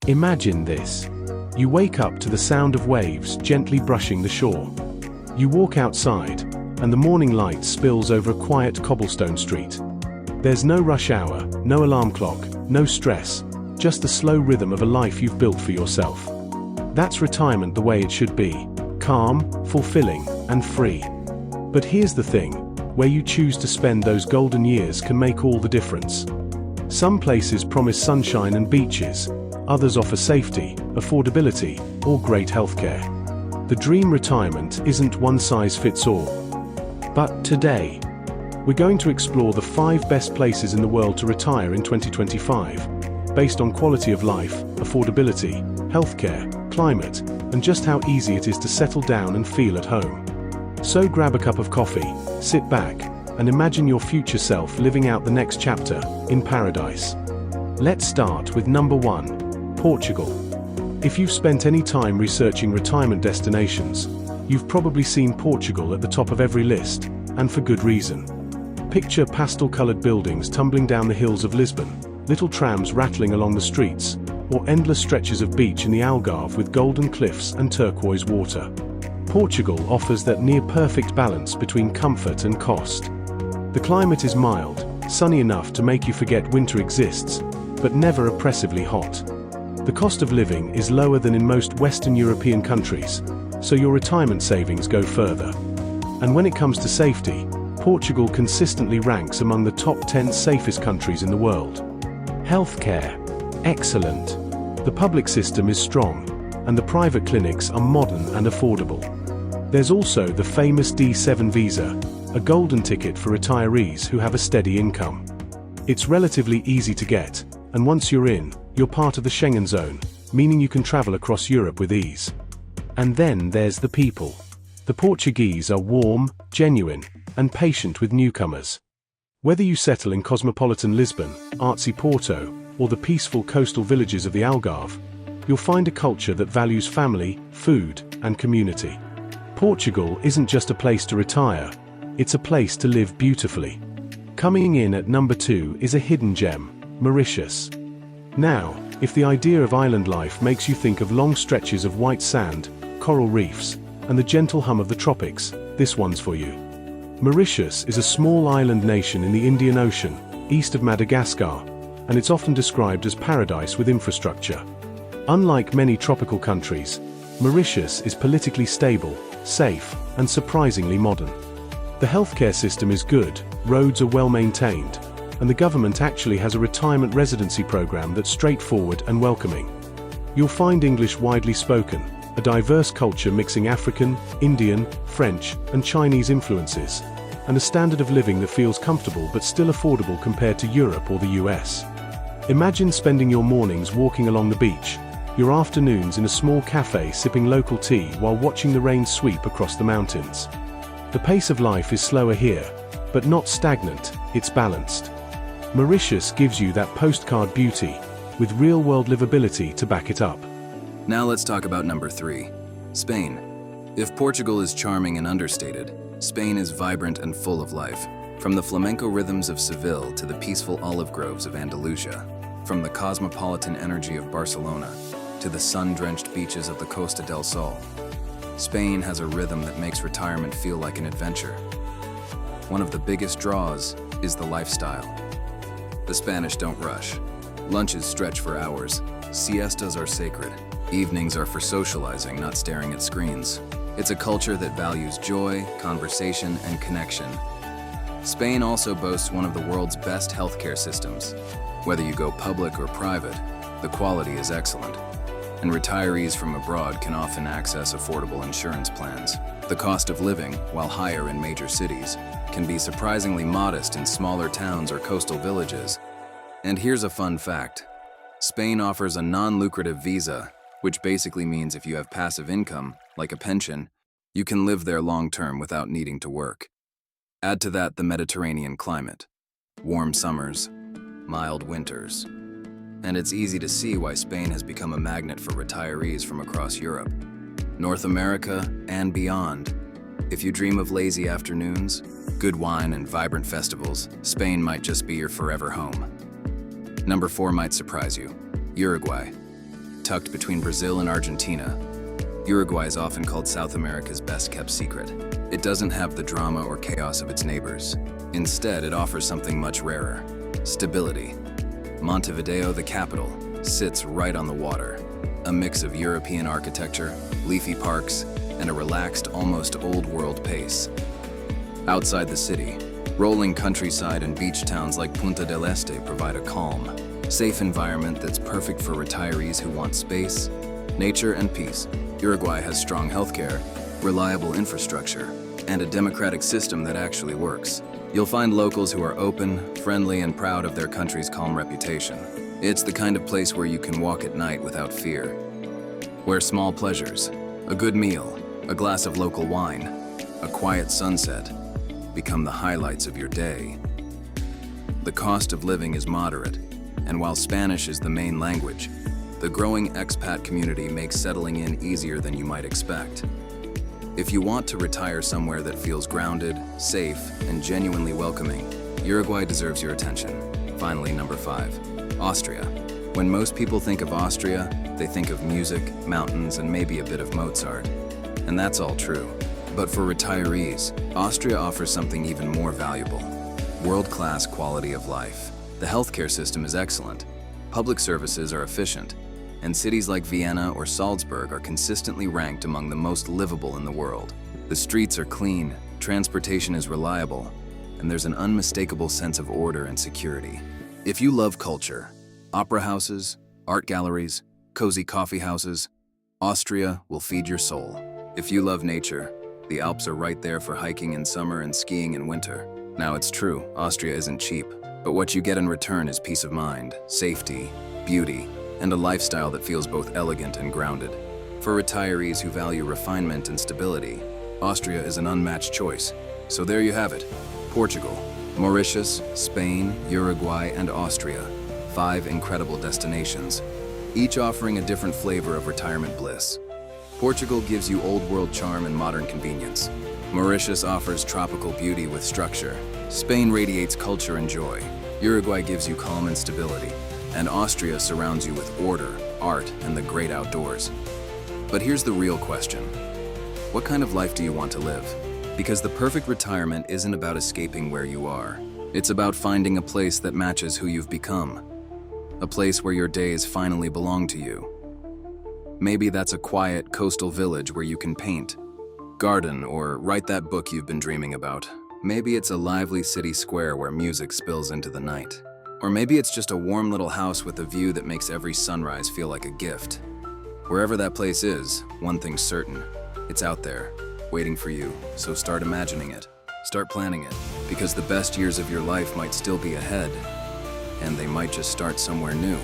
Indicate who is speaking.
Speaker 1: Imagine this. You wake up to the sound of waves gently brushing the shore. You walk outside, and the morning light spills over a quiet cobblestone street. There's no rush hour, no alarm clock, no stress, just the slow rhythm of a life you've built for yourself. That's retirement the way it should be, calm, fulfilling, and free. But here's the thing, where you choose to spend those golden years can make all the difference. Some places promise sunshine and beaches, others offer safety, affordability, or great healthcare. The dream retirement isn't one size fits all. But today, we're going to explore the 5 best places in the world to retire in 2025, based on quality of life, affordability, healthcare, climate, and just how easy it is to settle down and feel at home. So grab a cup of coffee, sit back, and imagine your future self living out the next chapter in paradise. Let's start with number 1, Portugal. If you've spent any time researching retirement destinations, you've probably seen Portugal at the top of every list, and for good reason. Picture pastel-colored buildings tumbling down the hills of Lisbon, little trams rattling along the streets, or endless stretches of beach in the Algarve with golden cliffs and turquoise water. Portugal offers that near-perfect balance between comfort and cost. The climate is mild, sunny enough to make you forget winter exists, but never oppressively hot. The cost of living is lower than in most Western European countries, so your retirement savings go further. And when it comes to safety, Portugal consistently ranks among the top 10 safest countries in the world. Healthcare. Excellent. The public system is strong, and the private clinics are modern and affordable. There's also the famous D7 visa, a golden ticket for retirees who have a steady income. It's relatively easy to get, and once you're in, you're part of the Schengen zone, meaning you can travel across Europe with ease. And then there's the people. The Portuguese are warm, genuine, and patient with newcomers. Whether you settle in cosmopolitan Lisbon, artsy Porto, or the peaceful coastal villages of the Algarve, you'll find a culture that values family, food, and community. Portugal isn't just a place to retire, it's a place to live beautifully. Coming in at number 2 is a hidden gem, Mauritius. Now, if the idea of island life makes you think of long stretches of white sand, coral reefs, and the gentle hum of the tropics, this one's for you. Mauritius is a small island nation in the Indian Ocean, east of Madagascar, and it's often described as paradise with infrastructure. Unlike many tropical countries, Mauritius is politically stable, safe, and surprisingly modern. The healthcare system is good, roads are well maintained, and the government actually has a retirement residency program that's straightforward and welcoming. You'll find English widely spoken, a diverse culture mixing African, Indian, French, and Chinese influences, and a standard of living that feels comfortable but still affordable compared to Europe or the US. Imagine spending your mornings walking along the beach, your afternoons in a small cafe sipping local tea while watching the rain sweep across the mountains. The pace of life is slower here, but not stagnant, it's balanced. Mauritius gives you that postcard beauty, with real-world livability to back it up.
Speaker 2: Now let's talk about number 3, Spain. If Portugal is charming and understated, Spain is vibrant and full of life. From the flamenco rhythms of Seville to the peaceful olive groves of Andalusia, from the cosmopolitan energy of Barcelona to the sun-drenched beaches of the Costa del Sol, Spain has a rhythm that makes retirement feel like an adventure. One of the biggest draws is the lifestyle. The Spanish don't rush. Lunches stretch for hours. Siestas are sacred. Evenings are for socializing, not staring at screens. It's a culture that values joy, conversation, and connection. Spain also boasts one of the world's best healthcare systems. Whether you go public or private, the quality is excellent, and retirees from abroad can often access affordable insurance plans. The cost of living, while higher in major cities, can be surprisingly modest in smaller towns or coastal villages. And here's a fun fact. Spain offers a non-lucrative visa, which basically means if you have passive income, like a pension, you can live there long-term without needing to work. Add to that the Mediterranean climate, warm summers, mild winters, and it's easy to see why Spain has become a magnet for retirees from across Europe, North America, and beyond. If you dream of lazy afternoons, good wine, and vibrant festivals, Spain might just be your forever home. Number 4 might surprise you, Uruguay. Tucked between Brazil and Argentina, Uruguay is often called South America's best-kept secret. It doesn't have the drama or chaos of its neighbors. Instead, it offers something much rarer: stability. Montevideo, the capital, sits right on the water. A mix of European architecture, leafy parks, and a relaxed, almost old-world pace. Outside the city, rolling countryside and beach towns like Punta del Este provide a calm, safe environment that's perfect for retirees who want space, nature, and peace. Uruguay has strong healthcare, reliable infrastructure, and a democratic system that actually works. You'll find locals who are open, friendly, and proud of their country's calm reputation. It's the kind of place where you can walk at night without fear, where small pleasures, a good meal, a glass of local wine, a quiet sunset, become the highlights of your day. The cost of living is moderate, and while Spanish is the main language, the growing expat community makes settling in easier than you might expect. If you want to retire somewhere that feels grounded, safe, and genuinely welcoming, Uruguay deserves your attention. Finally, number 5, Austria. When most people think of Austria, they think of music, mountains, and maybe a bit of Mozart. And that's all true. But for retirees, Austria offers something even more valuable: world-class quality of life. The healthcare system is excellent, public services are efficient, and cities like Vienna or Salzburg are consistently ranked among the most livable in the world. The streets are clean, transportation is reliable, and there's an unmistakable sense of order and security. If you love culture, opera houses, art galleries, cozy coffee houses, Austria will feed your soul. If you love nature, the Alps are right there for hiking in summer and skiing in winter. Now, it's true, Austria isn't cheap, but what you get in return is peace of mind, safety, beauty, and a lifestyle that feels both elegant and grounded. For retirees who value refinement and stability, Austria is an unmatched choice. So there you have it: Portugal, Mauritius, Spain, Uruguay, and Austria. 5 incredible destinations, each offering a different flavor of retirement bliss. Portugal gives you old-world charm and modern convenience. Mauritius offers tropical beauty with structure. Spain radiates culture and joy. Uruguay gives you calm and stability. And Austria surrounds you with order, art, and the great outdoors. But here's the real question: what kind of life do you want to live? Because the perfect retirement isn't about escaping where you are. It's about finding a place that matches who you've become. A place where your days finally belong to you. Maybe that's a quiet coastal village where you can paint, garden, or write that book you've been dreaming about. Maybe it's a lively city square where music spills into the night. Or maybe it's just a warm little house with a view that makes every sunrise feel like a gift. Wherever that place is, one thing's certain: it's out there, waiting for you. So start imagining it, start planning it, because the best years of your life might still be ahead, and they might just start somewhere new.